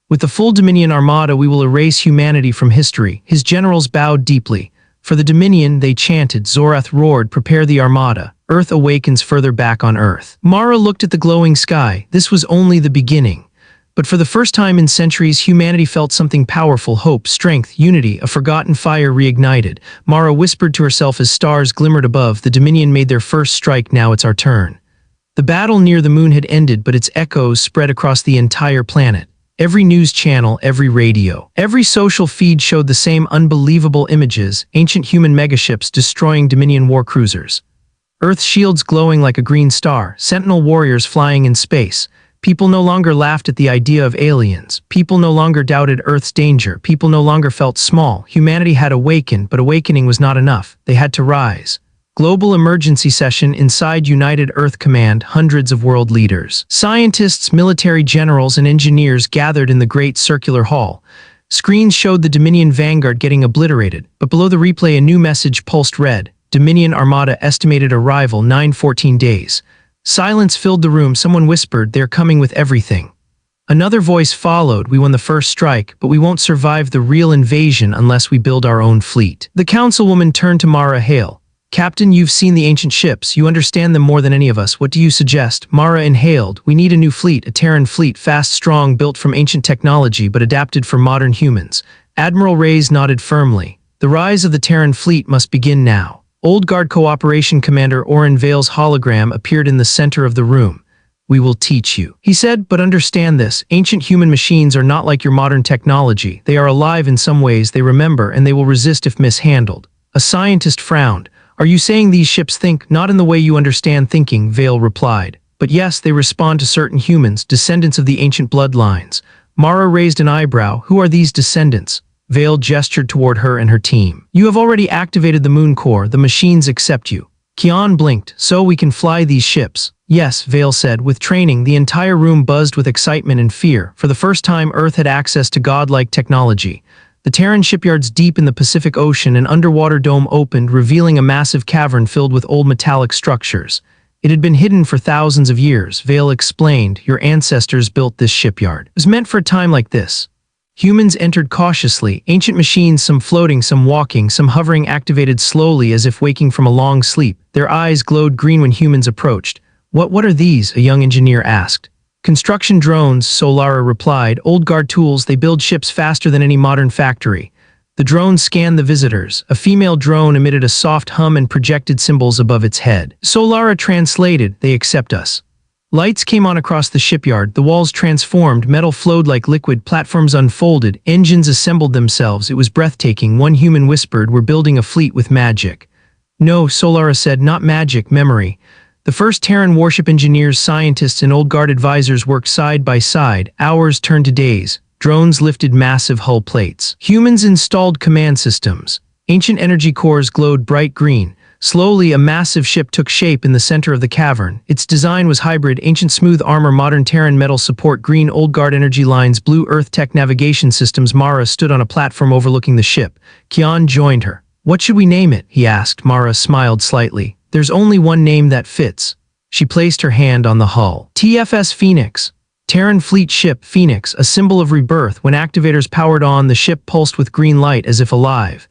With the full Dominion armada we will erase humanity from history. His generals bowed deeply. For the Dominion, they chanted. Zorath roared, prepare the armada. Earth awakens further back on Earth. Mara looked at the glowing sky. This was only the beginning. But for the first time in centuries, humanity felt something powerful, hope, strength, unity, a forgotten fire reignited. Mara whispered to herself as stars glimmered above. The Dominion made their first strike, now it's our turn. The battle near the moon had ended, but its echoes spread across the entire planet. Every news channel, every radio, every social feed showed the same unbelievable images, ancient human megaships destroying Dominion war cruisers. Earth's shields glowing like a green star, sentinel warriors flying in space. People no longer laughed at the idea of aliens. People no longer doubted Earth's danger. People no longer felt small. Humanity had awakened, but awakening was not enough. They had to rise. Global emergency session inside United Earth Command, hundreds of world leaders. Scientists, military generals, and engineers gathered in the great circular hall. Screens showed the Dominion vanguard getting obliterated, but below the replay a new message pulsed red. Dominion Armada estimated arrival 9-14 days. Silence filled the room. Someone whispered, they're coming with everything. Another voice followed, we won the first strike, but we won't survive the real invasion unless we build our own fleet. The councilwoman turned to Mara Hale. Captain, you've seen the ancient ships. You understand them more than any of us. What do you suggest? Mara inhaled. We need a new fleet, a Terran Fleet, fast, strong, built from ancient technology but adapted for modern humans. Admiral Reyes nodded firmly. The rise of the Terran Fleet must begin now. Old Guard Cooperation Commander Oren Vale's hologram appeared in the center of the room. We will teach you, he said, but understand this. Ancient human machines are not like your modern technology. They are alive in some ways, they remember, and they will resist if mishandled. A scientist frowned. Are you saying these ships think? Not in the way you understand thinking, Vale replied. But yes, they respond to certain humans, descendants of the ancient bloodlines. Mara raised an eyebrow. Who are these descendants? Vale gestured toward her and her team. You have already activated the moon core. The machines accept you. Kian blinked. So we can fly these ships? Yes, Vale said. With training, the entire room buzzed with excitement and fear. For the first time, Earth had access to godlike technology. The Terran shipyards deep in the Pacific Ocean, an underwater dome opened, revealing a massive cavern filled with old metallic structures. It had been hidden for thousands of years. Vale explained, your ancestors built this shipyard. It was meant for a time like this. Humans entered cautiously, ancient machines, some floating, some walking, some hovering, activated slowly as if waking from a long sleep. Their eyes glowed green when humans approached. What are these? A young engineer asked. Construction drones, Solara replied. Old guard tools, they build ships faster than any modern factory. The drone scanned the visitors. A female drone emitted a soft hum and projected symbols above its head. Solara translated, they accept us. Lights came on across the shipyard, the walls transformed, metal flowed like liquid, platforms unfolded, engines assembled themselves. It was breathtaking. One human whispered, we're building a fleet with magic. No, Solara said, not magic, memory. The first Terran warship engineers, scientists, and old guard advisors worked side by side. Hours turned to days. Drones lifted massive hull plates. Humans installed command systems. Ancient energy cores glowed bright green. Slowly, a massive ship took shape in the center of the cavern. Its design was hybrid, ancient smooth armor, modern Terran metal support, green old guard energy lines, blue Earth tech navigation systems. Mara stood on a platform overlooking the ship. Kian joined her. What should we name it? He asked. Mara smiled slightly. There's only one name that fits. She placed her hand on the hull. TFS Phoenix. Terran Fleet ship Phoenix, a symbol of rebirth. When activators powered on, the ship pulsed with green light as if alive.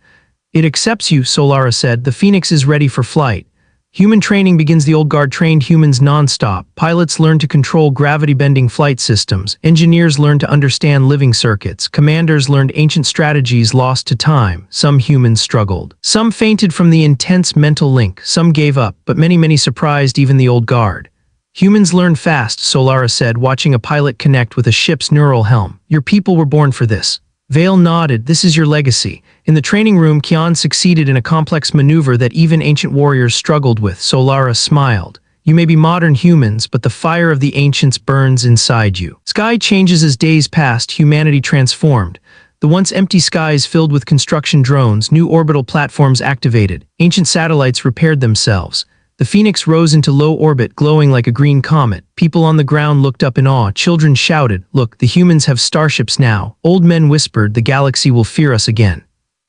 It accepts you, Solara said. The Phoenix is ready for flight. Human training begins. The old guard trained humans non-stop. Pilots learn to control gravity-bending flight systems. Engineers learn to understand living circuits. Commanders learned ancient strategies lost to time. Some humans struggled. Some fainted from the intense mental link. Some gave up, but many surprised even the old guard. Humans learn fast, Solara said, watching a pilot connect with a ship's neural helm. Your people were born for this. Vale nodded. This is your legacy. In the training room, Kian succeeded in a complex maneuver that even ancient warriors struggled with. Solara smiled. You may be modern humans, but the fire of the ancients burns inside you. Sky changes as days passed, humanity transformed. The once empty skies filled with construction drones, new orbital platforms activated, ancient satellites repaired themselves. The Phoenix rose into low orbit, glowing like a green comet. People on the ground looked up in awe. Children shouted, "Look, the humans have starships now." Old men whispered, "The galaxy will fear us again."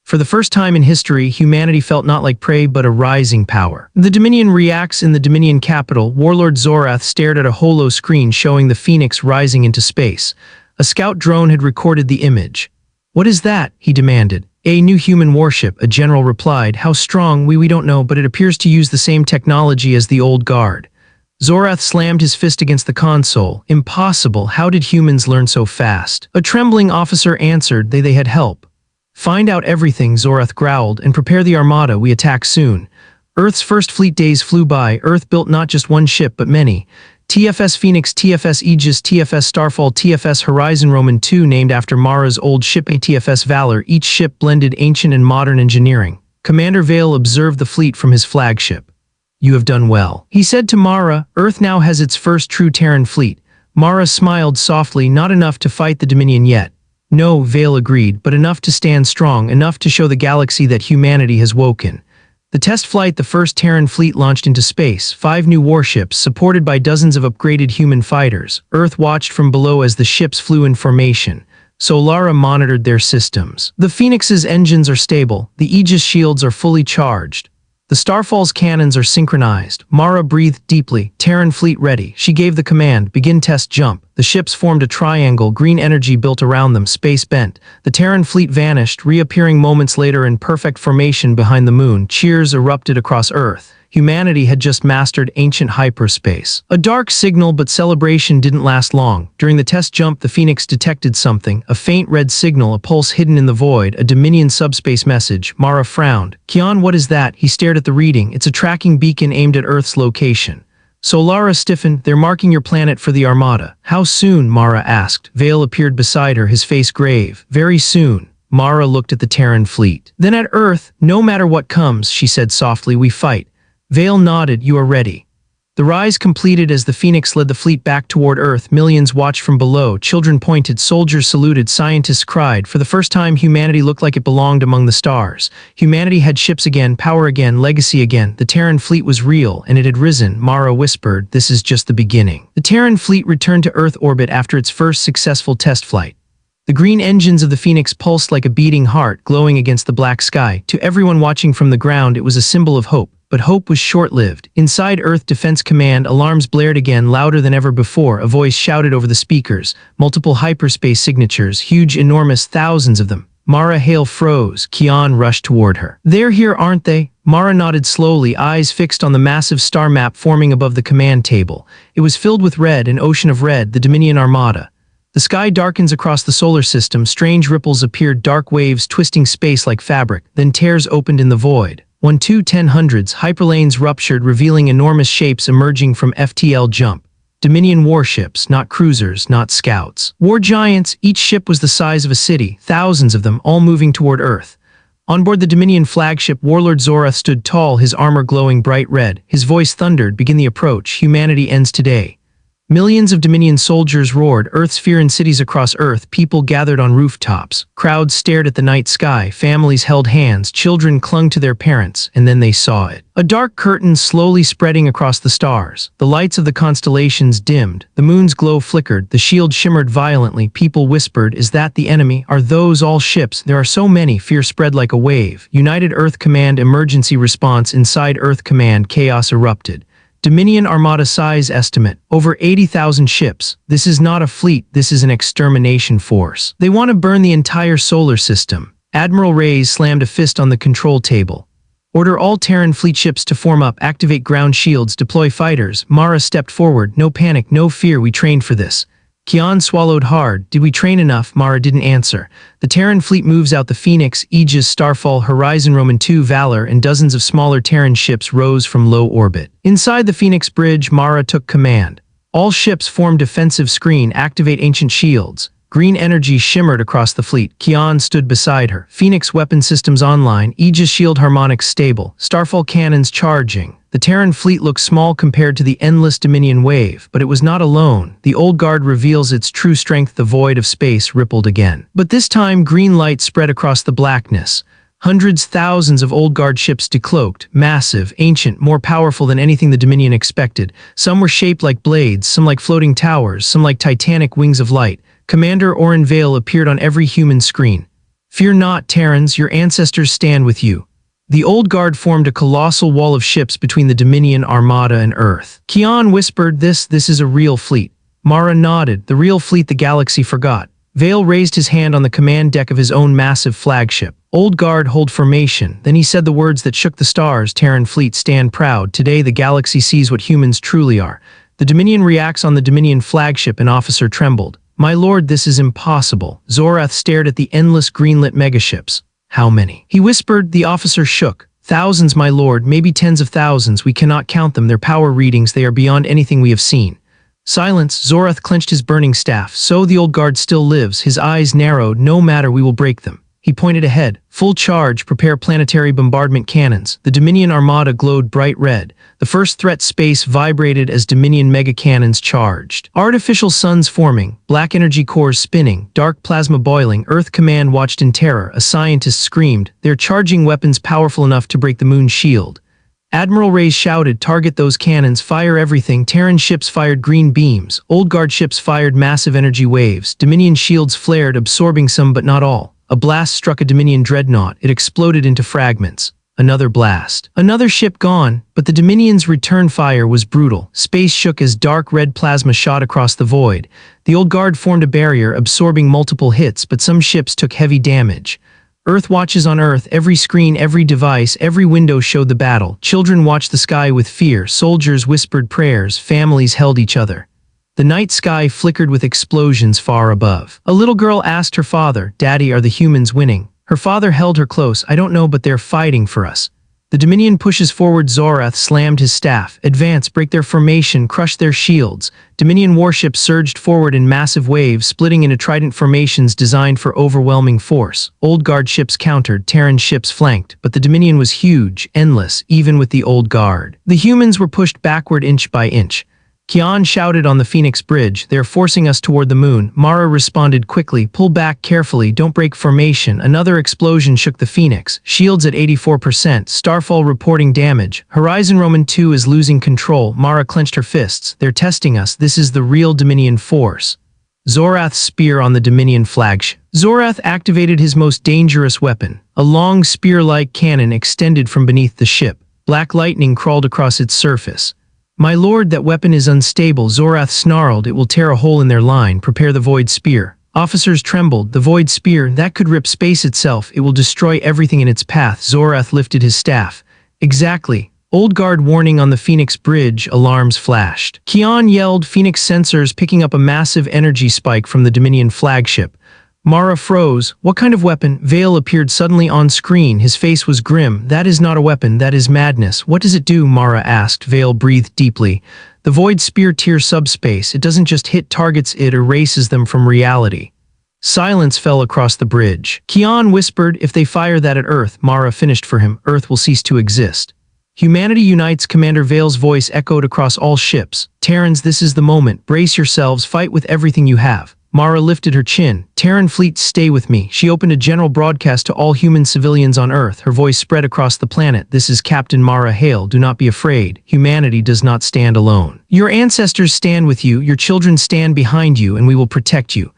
For the first time in history, humanity felt not like prey but a rising power. The Dominion reacts in the Dominion capital. Warlord Zorath stared at a holo screen showing the Phoenix rising into space. A scout drone had recorded the image. "What is that?" he demanded. "A new human warship," a general replied. "How strong, we don't know, but it appears to use the same technology as the old guard." Zorath slammed his fist against the console. "Impossible, how did humans learn so fast?" A trembling officer answered, they had help. "Find out everything," Zorath growled, "and prepare the armada, we attack soon." Earth's first fleet days flew by. Earth built not just one ship but many. TFS Phoenix, TFS Aegis, TFS Starfall, TFS Horizon, Roman II named after Mara's old ship, a TFS Valor. Each ship blended ancient and modern engineering. Commander Vale observed the fleet from his flagship. "You have done well," he said to Mara. "Earth now has its first true Terran fleet." Mara smiled softly. "Not enough to fight the Dominion yet." "No," Vale agreed, "but enough to stand strong, enough to show the galaxy that humanity has woken." The test flight, the first Terran fleet launched into space, 5 new warships, supported by dozens of upgraded human fighters. Earth watched from below as the ships flew in formation. Solara monitored their systems. The Phoenix's engines are stable, the Aegis shields are fully charged. The Starfall's cannons are synchronized. Mara breathed deeply. Terran fleet ready. She gave the command, "Begin test jump." The ships formed a triangle, green energy built around them, space bent. The Terran fleet vanished, reappearing moments later in perfect formation behind the moon. Cheers erupted across Earth. Humanity had just mastered ancient hyperspace. A dark signal, but celebration didn't last long. During the test jump, the Phoenix detected something, a faint red signal, a pulse hidden in the void, a Dominion subspace message. Mara frowned. "Kian, what is that?" He stared at the reading. "It's a tracking beacon aimed at Earth's location." Solara stiffened. "They're marking your planet for the Armada." "How soon?" Mara asked. Vale appeared beside her, his face grave. "Very soon." Mara looked at the Terran fleet. "Then at Earth, no matter what comes," she said softly, "we fight." Vale nodded. "You are ready." The rise completed as the Phoenix led the fleet back toward Earth. Millions watched from below. Children pointed, soldiers saluted, scientists cried. For the first time, humanity looked like it belonged among the stars. Humanity had ships again, power again, legacy again. The Terran fleet was real, and it had risen. Mara whispered, "This is just the beginning." The Terran fleet returned to Earth orbit after its first successful test flight. The green engines of the Phoenix pulsed like a beating heart, glowing against the black sky. To everyone watching from the ground, it was a symbol of hope. But hope was short-lived. Inside Earth Defense Command, alarms blared again, louder than ever before. A voice shouted over the speakers. Multiple hyperspace signatures, huge, enormous, thousands of them. Mara Hale froze. Kian rushed toward her. "They're here, aren't they?" Mara nodded slowly, eyes fixed on the massive star map forming above the command table. It was filled with red, an ocean of red, the Dominion Armada. The sky darkens across the solar system. Strange ripples appeared, dark waves twisting space like fabric. Then tears opened in the void. 1-2-1000s, hyperlanes ruptured, revealing enormous shapes emerging from FTL jump. Dominion warships, not cruisers, not scouts. War giants, each ship was the size of a city, thousands of them, all moving toward Earth. On board the Dominion flagship, Warlord Zorath stood tall, his armor glowing bright red. His voice thundered, "Begin the approach. Humanity ends today." Millions of Dominion soldiers roared, Earth's fear in cities across Earth. People gathered on rooftops. Crowds stared at the night sky. Families held hands. Children clung to their parents. And then they saw it. A dark curtain slowly spreading across the stars. The lights of the constellations dimmed. The moon's glow flickered. The shield shimmered violently. People whispered, "Is that the enemy? Are those all ships? There are so many." Fear spread like a wave. United Earth Command emergency response. Inside Earth Command, chaos erupted. Dominion Armada size estimate, over 80,000 ships. This is not a fleet, this is an extermination force. They want to burn the entire solar system. Admiral Reyes slammed a fist on the control table. "Order all Terran fleet ships to form up, activate ground shields, deploy fighters." Mara stepped forward. "No panic, no fear, we trained for this." Kian swallowed hard. "Did we train enough?" Mara didn't answer. The Terran fleet moves out. The Phoenix, Aegis, Starfall, Horizon, Roman II, Valor, and dozens of smaller Terran ships rose from low orbit. Inside the Phoenix bridge, Mara took command. "All ships form defensive screen, activate ancient shields." Green energy shimmered across the fleet. Kian stood beside her. Phoenix weapon systems online, Aegis shield harmonics stable, Starfall cannons charging. The Terran fleet looked small compared to the endless Dominion wave, but it was not alone. The old guard reveals its true strength. The void of space rippled again. But this time, green light spread across the blackness. Hundreds, thousands of old guard ships decloaked, massive, ancient, more powerful than anything the Dominion expected. Some were shaped like blades, some like floating towers, some like titanic wings of light. Commander Oren Vale appeared on every human screen. "Fear not, Terrans, your ancestors stand with you." The old guard formed a colossal wall of ships between the Dominion armada and Earth. Kian whispered, this is a real fleet. Mara nodded, the real fleet the galaxy forgot. Vale raised his hand on the command deck of his own massive flagship. Old guard, hold formation. Then he said the words that shook the stars. Terran Fleet, stand proud. Today the galaxy sees what humans truly are. The Dominion reacts on the Dominion flagship. An officer trembled. My lord, this is impossible. Zorath stared at the endless greenlit megaships. How many? He whispered. The officer shook. Thousands, my lord, maybe tens of thousands. We cannot count them. Their power readings, they are beyond anything we have seen. Silence. Zorath clenched his burning staff. So the old guard still lives. His eyes narrowed. No matter, we will break them. He pointed ahead. Full charge, prepare planetary bombardment cannons. The Dominion armada glowed bright red. The first threat space vibrated as Dominion mega cannons charged. Artificial suns forming, black energy cores spinning, dark plasma boiling. Earth command watched in terror. A scientist screamed. They're charging weapons powerful enough to break the moon's shield. Admiral Reyes shouted, target those cannons, fire everything. Terran ships fired green beams. Old guard ships fired massive energy waves. Dominion shields flared, absorbing some but not all. A blast struck a Dominion dreadnought. It exploded into fragments. Another blast. Another ship gone, but the Dominion's return fire was brutal. Space shook as dark red plasma shot across the void. The old guard formed a barrier, absorbing multiple hits, but some ships took heavy damage. Earth watches on Earth. Every screen, every device, every window showed the battle. Children watched the sky with fear. Soldiers whispered prayers. Families held each other. The night sky flickered with explosions far above. A little girl asked her father, Daddy, are the humans winning? Her father held her close. I don't know, but they're fighting for us. The Dominion pushes forward. Zorath slammed his staff. Advance, break their formation, crush their shields. Dominion warships surged forward in massive waves, splitting into trident formations designed for overwhelming force. Old guard ships countered, Terran ships flanked, but the Dominion was huge, endless, even with the old guard. The humans were pushed backward inch by inch. Kian shouted on the Phoenix Bridge, they're forcing us toward the moon. Mara responded quickly, pull back carefully, don't break formation. Another explosion shook the Phoenix. Shields at 84%, Starfall reporting damage. Horizon Roman 2 is losing control. Mara clenched her fists. They're testing us. This is the real Dominion force. Zorath's spear on the Dominion flagship. Zorath activated his most dangerous weapon. A long spear-like cannon extended from beneath the ship. Black lightning crawled across its surface. My lord, that weapon is unstable. Zorath snarled, it will tear a hole in their line. Prepare the void spear. Officers trembled. The void spear, that could rip space itself. It will destroy everything in its path. Zorath lifted his staff. Exactly. Old guard warning on the Phoenix Bridge. Alarms flashed. Kian yelled, Phoenix sensors picking up a massive energy spike from the Dominion flagship. Mara froze. What kind of weapon? Vale appeared suddenly on screen. His face was grim. That is not a weapon. That is madness. What does it do? Mara asked. Vale breathed deeply. The void spear tears subspace. It doesn't just hit targets, it erases them from reality. Silence fell across the bridge. Kian whispered, if they fire that at Earth, Mara finished for him. Earth will cease to exist. Humanity unites. Commander Vale's voice echoed across all ships. Terrans, this is the moment. Brace yourselves. Fight with everything you have. Mara lifted her chin. Terran Fleet, stay with me. She opened a general broadcast to all human civilians on Earth. Her voice spread across the planet. This is Captain Mara Hale. Do not be afraid. Humanity does not stand alone. Your ancestors stand with you. Your children stand behind you, and we will protect you.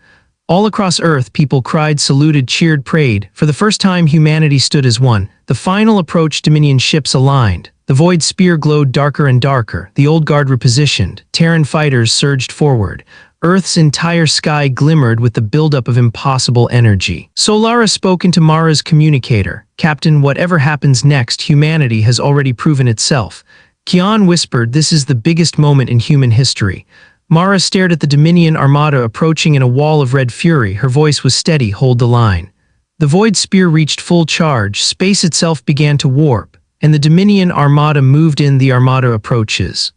All across Earth, people cried, saluted, cheered, prayed. For the first time, humanity stood as one. The final approach. Dominion ships aligned. The void spear glowed darker and darker. The old guard repositioned. Terran fighters surged forward. Earth's entire sky glimmered with the buildup of impossible energy. Solara spoke into Mara's communicator. Captain, whatever happens next, humanity has already proven itself. Kian whispered, this is the biggest moment in human history. Mara stared at the Dominion armada approaching in a wall of red fury. Her voice was steady, hold the line. The void spear reached full charge. Space itself began to warp, and the Dominion armada moved in. The armada approaches.